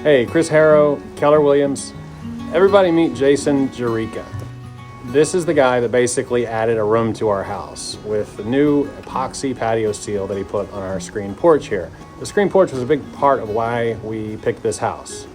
Hey, Chris Harrow, Keller Williams. Everybody meet Jason Jurica. This is the guy that basically added a room to our house with the new epoxy patio seal that he put on our screen porch here. The screen porch was a big part of why we picked this house,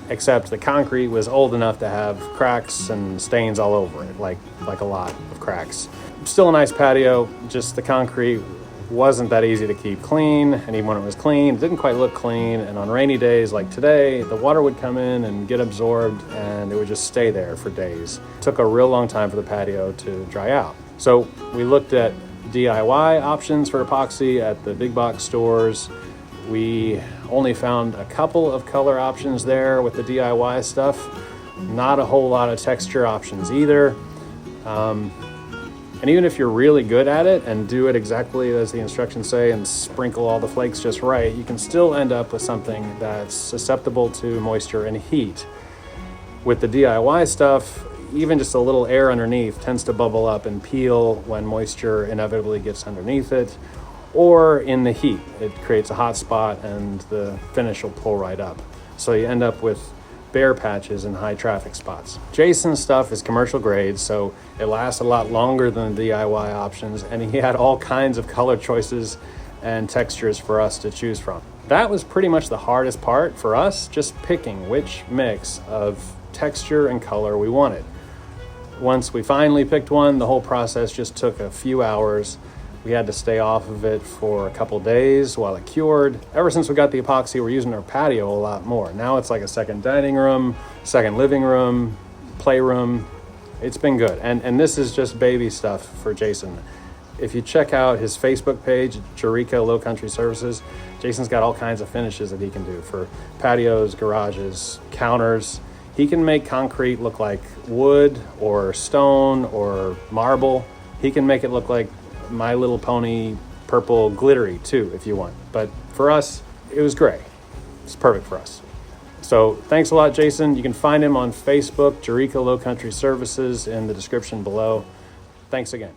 except the concrete was old enough to have cracks and stains all over it, like a lot of cracks. Still a nice patio, just the concrete wasn't that easy to keep clean, and even when it was clean, it didn't quite look clean, and on rainy days like today, the water would come in and get absorbed, and it would just stay there for days. It took a real long time for the patio to dry out. So we looked at DIY options for epoxy at the big box stores. We only found a couple of color options there with the DIY stuff. Not a whole lot of texture options either. And even if you're really good at it and do it exactly as the instructions say and sprinkle all the flakes just right, you can still end up with something that's susceptible to moisture and heat. With the DIY stuff, even just a little air underneath tends to bubble up and peel when moisture inevitably gets underneath it, or in the heat. It creates a hot spot and the finish will pull right up. So you end up with bare patches in high traffic spots. Jason's stuff is commercial grade, so it lasts a lot longer than the DIY options, and he had all kinds of color choices and textures for us to choose from. That was pretty much the hardest part for us, just picking which mix of texture and color we wanted. Once we finally picked one, the whole process just took a few hours. We had to stay off of it for a couple days while it cured. Ever since we got the epoxy, we're using our patio a lot more. Now it's like a second dining room, second living room, playroom. It's been good. And this is just baby stuff for Jason. If you check out his Facebook page, Jurica Low Country Services, Jason's got all kinds of finishes that he can do for patios, garages, counters. He can make concrete look like wood or stone or marble. He can make it look like My Little Pony purple glittery too, if you want. But for us, it was gray. It's perfect for us. So thanks a lot, Jason. You can find him on Facebook, Jurica Low Country Services, in the description below. Thanks again.